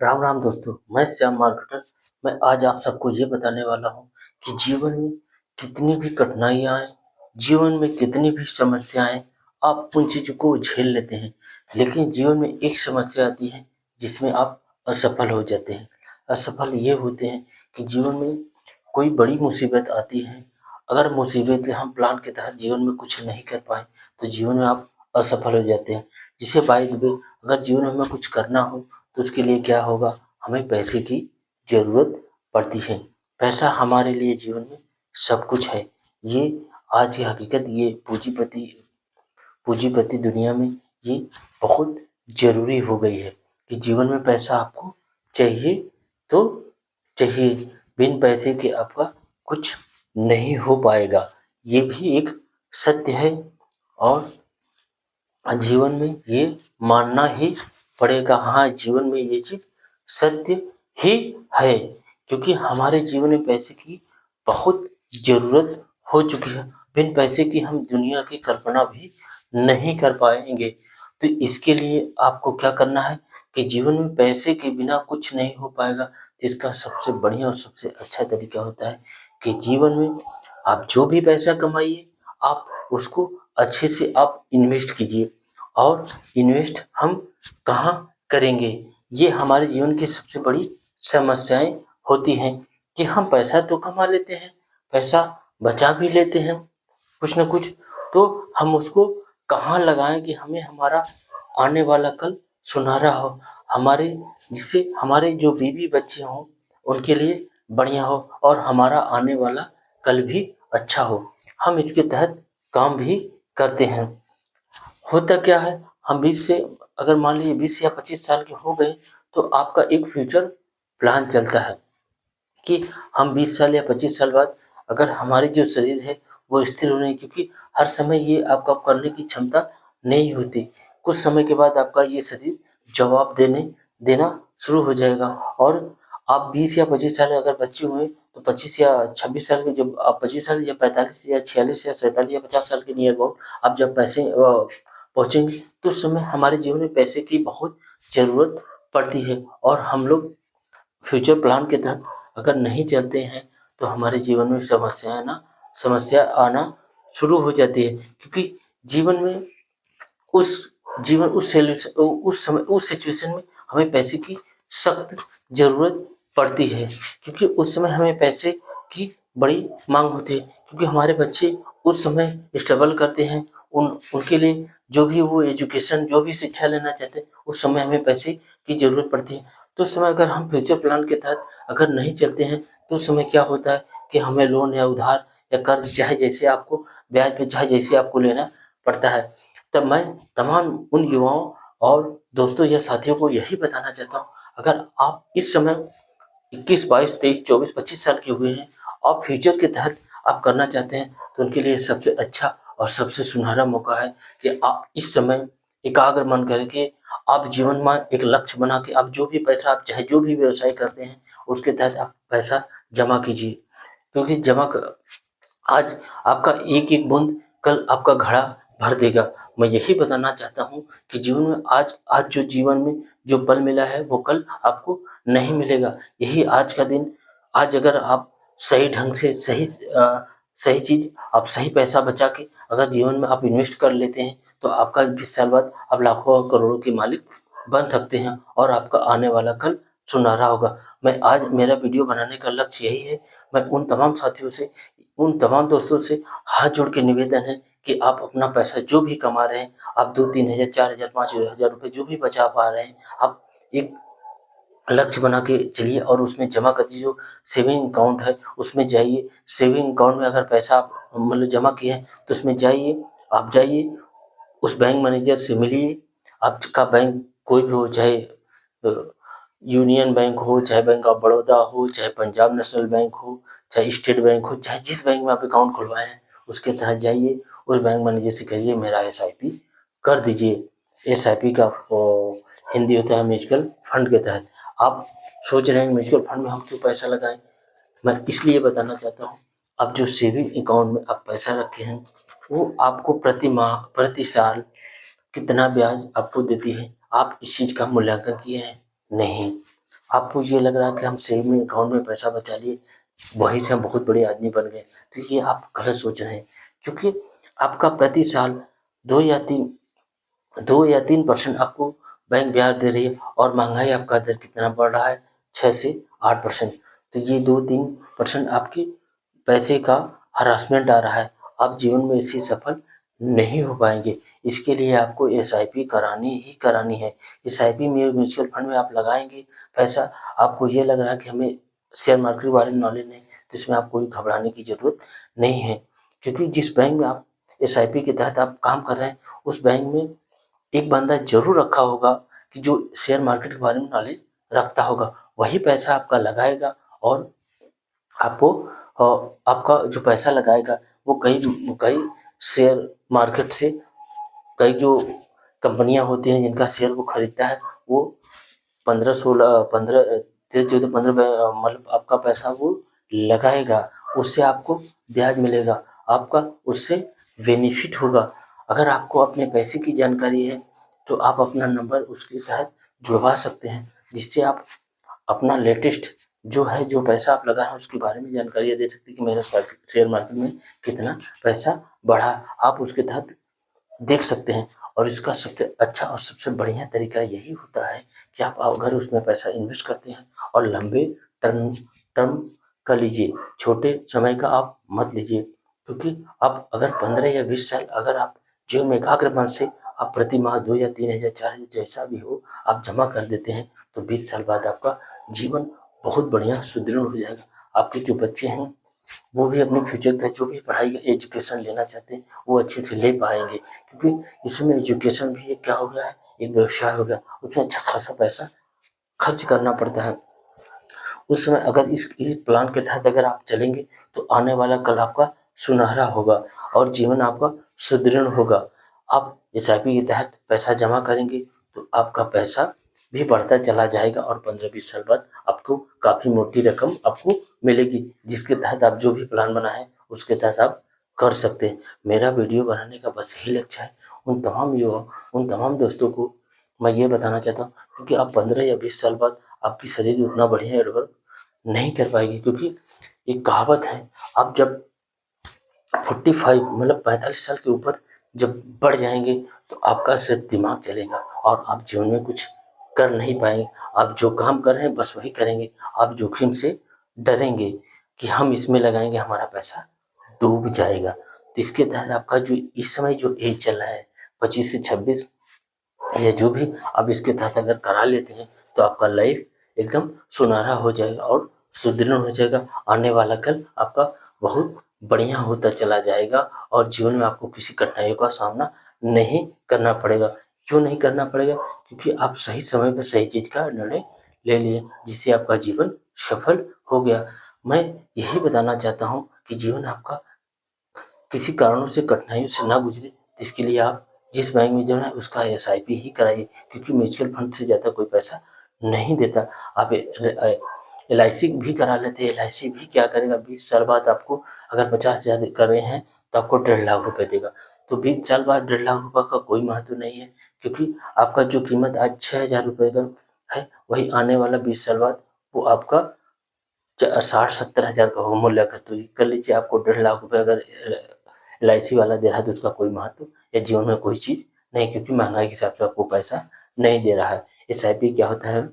राम राम दोस्तों, मैं श्याम मार्केटर। मैं आज आप सबको ये बताने वाला हूँ कि जीवन में कितनी भी कठिनाइयाँ आए, जीवन में कितनी भी समस्याएं, आप उन चीज़ों को झेल लेते हैं। लेकिन जीवन में एक समस्या आती है जिसमें आप असफल हो जाते हैं। असफल ये होते हैं कि जीवन में कोई बड़ी मुसीबत आती है। अगर मुसीबत हम प्लान के तहत जीवन में कुछ नहीं कर पाए तो जीवन में आप असफल हो जाते हैं। जिसे बाय द वे, अगर जीवन में हमें कुछ करना हो तो उसके लिए क्या होगा, हमें पैसे की ज़रूरत पड़ती है। पैसा हमारे लिए जीवन में सब कुछ है। ये आज की हकीकत, ये पूंजीपति दुनिया में ये बहुत ज़रूरी हो गई है कि जीवन में पैसा आपको चाहिए तो चाहिए। बिन पैसे के आपका कुछ नहीं हो पाएगा। ये भी एक सत्य है और जीवन में ये मानना ही पड़ेगा। हाँ, जीवन में ये चीज़ सत्य ही है, क्योंकि हमारे जीवन में पैसे की बहुत ज़रूरत हो चुकी है। बिन पैसे की हम दुनिया की कल्पना भी नहीं कर पाएंगे। तो इसके लिए आपको क्या करना है कि जीवन में पैसे के बिना कुछ नहीं हो पाएगा। तो इसका सबसे बढ़िया और सबसे अच्छा तरीका होता है कि जीवन में आप जो भी पैसा कमाइए, आप उसको अच्छे से आप इन्वेस्ट कीजिए। और इन्वेस्ट हम कहाँ करेंगे, ये हमारे जीवन की सबसे बड़ी समस्याएं होती हैं कि हम पैसा तो कमा लेते हैं, पैसा बचा भी लेते हैं कुछ ना कुछ, तो हम उसको कहाँ लगाएं कि हमें हमारा आने वाला कल सुनहरा हो, हमारे जिससे हमारे जो बीवी बच्चे हों उनके लिए बढ़िया हो और हमारा आने वाला कल भी अच्छा हो। हम इसके तहत काम भी करते हैं। होता क्या है, हम 20 से, अगर मान लीजिए 20 या 25 साल के हो गए तो आपका एक फ्यूचर प्लान चलता है कि हम 20 साल या 25 साल बाद अगर हमारी जो शरीर है वो स्थिर होने, क्योंकि हर समय ये आपका करने की क्षमता नहीं होती। कुछ समय के बाद आपका ये शरीर जवाब देना शुरू हो जाएगा। और आप 20 या 25 साल अगर बच्चे हुए तो 25 या 26 साल के, जब आप 25 साल या 45 या 46 या 47 या 50 साल के नियर अबाउट आप जब पैसे पहुँचेंगे तो उस समय हमारे जीवन में पैसे की बहुत ज़रूरत पड़ती है। और हम लोग फ्यूचर प्लान के तहत अगर नहीं चलते हैं तो हमारे जीवन में समस्या आना शुरू हो जाती है, क्योंकि जीवन में उस उस समय उस सिचुएशन में हमें पैसे की सख्त ज़रूरत पड़ती है, क्योंकि उस समय हमें पैसे की बड़ी मांग होती है, क्योंकि हमारे बच्चे उस समय स्ट्रगल करते हैं। उनके लिए जो भी वो एजुकेशन, जो भी शिक्षा लेना चाहते हैं, उस समय हमें पैसे की ज़रूरत पड़ती है। तो उस समय अगर हम फ्यूचर प्लान के तहत अगर नहीं चलते हैं तो उस समय क्या होता है कि हमें लोन या उधार या कर्ज, चाहे जैसे आपको ब्याज पे चाहे जैसे आपको लेना पड़ता है। तब मैं तमाम उन युवाओं और दोस्तों या साथियों को यही बताना चाहता हूँ, अगर आप इस समय 21, 22, 23, 24, 25 साल के हुए हैं और फ्यूचर के तहत आप करना चाहते हैं तो उनके लिए सबसे अच्छा और सबसे सुनहरा मौका है कि आप इस समय एकाग्र मन करके आप जीवन में एक लक्ष्य बना के आप जो भी पैसा, आप चाहे जो भी व्यवसाय करते हैं उसके तहत आप पैसा जमा कीजिए, क्योंकि आज आपका एक एक बूंद कल आपका घड़ा भर देगा। मैं यही बताना चाहता हूँ कि जीवन में आज आज जो जीवन में जो पल मिला है वो कल आपको नहीं मिलेगा। यही आज का दिन, आज अगर आप सही ढंग से सही चीज़, आप सही पैसा बचा के अगर जीवन में आप इन्वेस्ट कर लेते हैं तो आपका 20 साल बाद आप लाखों और करोड़ों के मालिक बन सकते हैं और आपका आने वाला कल सुनहरा होगा। मैं आज मेरा वीडियो बनाने का लक्ष्य यही है। मैं उन तमाम साथियों से, उन तमाम दोस्तों से हाथ जोड़ के निवेदन है कि आप अपना पैसा जो भी कमा रहे हैं, आप 2-3 हज़ार, 4 हज़ार, 5 हज़ार रुपये जो भी बचा पा रहे हैं, आप एक लक्ष्य बना के चलिए और उसमें जमा कर दीजिए। जो सेविंग अकाउंट है उसमें जाइए, सेविंग अकाउंट में अगर पैसा आप मतलब जमा किए हैं तो उसमें जाइए, आप जाइए उस बैंक मैनेजर से मिलिए। आपका बैंक कोई भी हो, चाहे यूनियन बैंक हो, चाहे बैंक ऑफ बड़ौदा हो, चाहे पंजाब नेशनल बैंक हो, चाहे स्टेट बैंक हो, चाहे जिस बैंक में आप अकाउंट खुलवाए हैं उसके तहत जाइए, उस बैंक मैनेजर से कहिए मेरा एसआईपी कर दीजिए। एसआईपी का हिंदी होता है म्यूचुअल फंड के तहत। आप सोच रहे हैं म्यूचुअल फंड में हम क्यों पैसा लगाएं, मैं इसलिए बताना चाहता हूँ, अब जो सेविंग अकाउंट में आप पैसा रखे हैं वो आपको प्रति माह, प्रति साल कितना ब्याज आपको देती है, आप इस चीज़ का मूल्यांकन किए हैं? नहीं। आपको ये लग रहा है कि हम सेविंग में अकाउंट में पैसा बचा लिए, वहीं से हम बहुत बड़े आदमी बन गए, तो ये आप गलत सोच रहे हैं। क्योंकि आपका प्रति साल 2 या 3 2 या 3% आपको बैंक ब्याज दे रही है, और महंगाई आपका दर कितना बढ़ रहा है, 6 से 8%। तो ये 2-3% आपकी पैसे का हरासमेंट आ रहा है। आप जीवन में इसे सफल नहीं हो पाएंगे। इसके लिए आपको एसआईपी करानी ही करानी है। एसआईपी में, म्यूचुअल फंड में आप लगाएंगे पैसा, आपको ये लग रहा है कि हमें शेयर मार्केट के बारे में नॉलेज नहीं, तो इसमें आपको कोई घबराने की जरूरत नहीं है। क्योंकि जिस बैंक में आप एसआईपी के तहत आप काम कर रहे हैं, उस बैंक में एक बंदा जरूर रखा होगा कि जो शेयर मार्केट के बारे में नॉलेज रखता होगा, वही पैसा आपका लगाएगा, और आपको आपका जो पैसा लगाएगा वो कई कई शेयर मार्केट से, कई जो कंपनियां होती हैं जिनका शेयर वो खरीदता है, वो 15-16-15 13-14-15 मतलब आपका पैसा वो लगाएगा, उससे आपको ब्याज मिलेगा, आपका उससे बेनिफिट होगा। अगर आपको अपने पैसे की जानकारी है तो आप अपना नंबर उसके साथ जुड़वा सकते हैं, जिससे आप अपना लेटेस्ट जो है, जो पैसा आप लगा है उसके बारे में जानकारियाँ दे सकते हैं कि मेरा शेयर मार्केट में कितना पैसा बढ़ा, आप उसके तहत देख सकते हैं। और इसका सबसे अच्छा और सबसे बढ़िया तरीका यही होता है कि आप अगर उसमें पैसा इन्वेस्ट करते हैं और लंबे टर्म टर्म का लीजिए, छोटे समय का आप मत लीजिए। क्योंकि आप अगर 15 या 20 साल अगर आप जीवन में एकाग्र मन से आप प्रति माह 2 या 3 हज़ार 4 हज़ार जैसा भी हो आप जमा कर देते हैं, तो 20 साल बाद आपका जीवन बहुत बढ़िया सुदृढ़ हो जाएगा। आपके जो बच्चे हैं वो भी अपने फ्यूचर तक जो भी पढ़ाई एजुकेशन लेना चाहते हैं वो अच्छे से ले पाएंगे। क्योंकि इसमें एजुकेशन भी एक क्या हो गया है, एक व्यवसाय हो गया, उसमें अच्छा खासा पैसा खर्च करना पड़ता है। उस समय अगर इस प्लान के तहत अगर आप चलेंगे तो आने वाला कल आपका सुनहरा होगा और जीवन आपका सुदृढ़ होगा। आप एसआईपी के तहत पैसा जमा करेंगे तो आपका पैसा भी बढ़ता चला जाएगा, और 15-20 साल बाद आपको काफ़ी मोटी रकम आपको मिलेगी, जिसके तहत आप जो भी प्लान बनाए उसके तहत आप कर सकते हैं। मेरा वीडियो बनाने का बस यही लक्ष्य है, उन तमाम दोस्तों को मैं ये बताना चाहता हूँ, क्योंकि आप 15 या 20 साल बाद आपकी शरीर उतना बढ़िया एडवर्क नहीं कर पाएगी। क्योंकि एक कहावत है, आप जब 45 मतलब 45 साल के ऊपर जब बढ़ जाएंगे तो आपका सिर्फ दिमाग चलेगा और आप जीवन में कुछ कर नहीं पाएंगे। आप जो काम कर रहे हैं बस वही करेंगे। आप जोखिम से डरेंगे कि हम इसमें लगाएंगे हमारा पैसा डूब जाएगा। तो इसके तहत आपका जो इस समय जो एज चल रहा है 25 से 26, या जो भी आप इसके तहत अगर करा लेते हैं तो आपका लाइफ एकदम सुनहरा हो जाएगा और सुदृढ़ हो जाएगा। आने वाला कल आपका बहुत बढ़िया होता चला जाएगा और जीवन में आपको किसी कठिनाइयों का सामना नहीं करना पड़ेगा। क्यों नहीं करना पड़ेगा? क्योंकि आप सही समय पर सही चीज का निर्णय ले लिए, जिससे आपका जीवन सफल हो गया। मैं यही बताना चाहता हूँ कि जीवन आपका किसी कारणों से कठिनाइयों से ना गुजरे, इसके लिए आप जिस बैंक में जाना है उसका एसआईपी ही कराइए। क्योंकि म्यूचुअल फंड से ज़्यादा कोई पैसा नहीं देता। आप एलआईसी भी करा लेते हैं। एलआईसी भी क्या करेगा, 20 साल बाद आपको अगर 50,000 कर रहे हैं तो आपको 1.5 लाख रुपए देगा। तो 20 साल बाद 1.5 लाख रुपए का कोई महत्व नहीं है, क्योंकि आपका जो कीमत आज 6,000 रुपए का है, वही आने वाला 20 साल बाद वो आपका 60-70 हज़ार का हो मूल्य का। तो कर लीजिए, आपको 1.5 लाख रुपए अगर एलआईसी वाला दे रहा है तो उसका कोई महत्व या जीवन में कोई चीज नहीं, क्योंकि महंगाई के हिसाब से आपको पैसा नहीं दे रहा है। एसआईपी क्या होता है,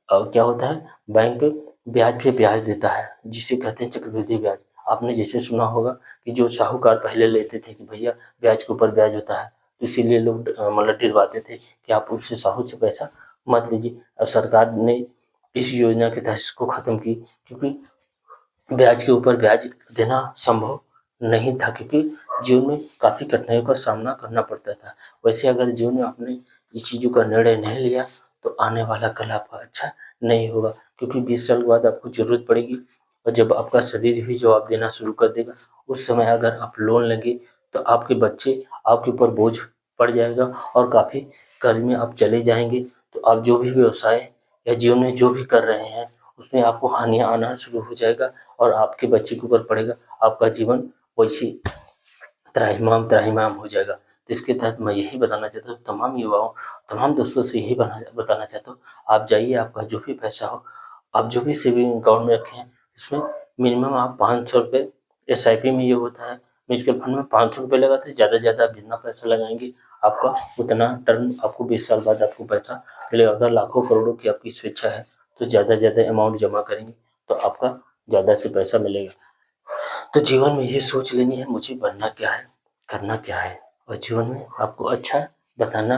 क्या होता है, बैंक पे ब्याज देता है, जिसे कहते हैं चक्रवृद्धि ब्याज। आपने जैसे सुना होगा कि जो साहूकार पहले लेते थे कि भैया ब्याज के ऊपर ब्याज होता है, तो इसीलिए लोग मतलब डरवाते थे कि आप उससे साहू से पैसा मत लीजिए। और सरकार ने इस योजना के तहत इसको खत्म की, क्योंकि ब्याज के ऊपर ब्याज देना संभव नहीं था, क्योंकि जीवन में काफी कठिनाइयों का सामना करना पड़ता था। वैसे अगर जीवन में आपने इस चीजों का निर्णय नहीं लिया तो आने वाला कल आपका अच्छा नहीं होगा, क्योंकि 20 साल के बाद आपको जरूरत पड़ेगी। और जब आपका शरीर भी जवाब देना शुरू कर देगा, उस समय अगर आप लोन लेंगे तो आपके बच्चे आपके ऊपर बोझ पड़ जाएगा और काफी कर्ज में आप चले जाएंगे। तो आप जो भी व्यवसाय या जीवन में जो भी कर रहे हैं उसमें आपको हानियां आना शुरू हो जाएगा और आपके बच्चे के ऊपर पड़ेगा। आपका जीवन वैसे त्राहिमाम त्राहिमाम हो जाएगा। तो इसके तहत मैं यही बताना चाहता हूँ तमाम युवाओं, तमाम दोस्तों से यही बताना चाहता हूँ, आप जाइए, आपका जो भी पैसा हो, आप जो भी सेविंग अकाउंट में रखें, इसमें मिनिमम आप 500 रुपये, SIP में ये होता है, म्यूचुअल फंड में 500 रुपये लगाते हैं, ज़्यादा से ज़्यादा आप जितना पैसा लगाएंगे आपका उतना टर्न, आपको 20 साल बाद आपको पैसा मिलेगा। अगर लाखों करोड़ों की आपकी स्वेच्छा है तो ज़्यादा से ज़्यादा अमाउंट जमा करेंगे तो आपका ज़्यादा से पैसा मिलेगा। तो जीवन में ये सोच लेनी है मुझे बनना क्या है, करना क्या है, और जीवन में आपको अच्छा बताना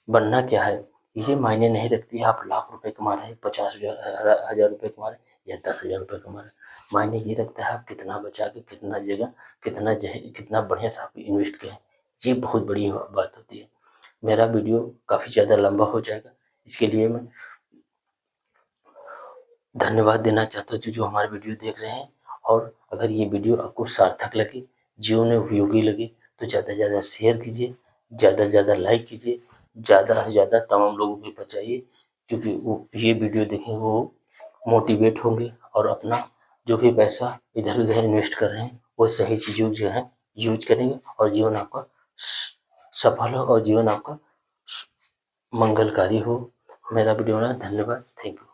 बनना क्या है। ये मायने नहीं रखती है आप लाख रुपए कमा रहे हैं, 50,000 रुपये कमा रहे हैं या 10,000 रुपये कमा रहे हैं। मायने ये रखता है आप कितना बचा के, कितना जगह, कितना बढ़िया से आप इन्वेस्ट करें। ये बहुत बड़ी बात होती है। मेरा वीडियो काफ़ी ज़्यादा लंबा हो जाएगा, इसके लिए मैं धन्यवाद देना चाहता हूँ जो हमारे वीडियो देख रहे हैं। और अगर ये वीडियो आपको सार्थक लगे, जीवन में उपयोगी लगे, तो ज़्यादा से ज़्यादा शेयर कीजिए, ज़्यादा से ज़्यादा लाइक कीजिए, ज़्यादा से ज़्यादा तमाम लोगों को पहुँचाइए, क्योंकि वो ये वीडियो देखें वो मोटिवेट होंगे और अपना जो भी पैसा इधर उधर इन्वेस्ट कर रहे हैं वो सही चीज़ों जो है यूज करेंगे, और जीवन आपका सफल हो और जीवन आपका मंगलकारी हो। मेरा वीडियो ना, धन्यवाद, थैंक यू।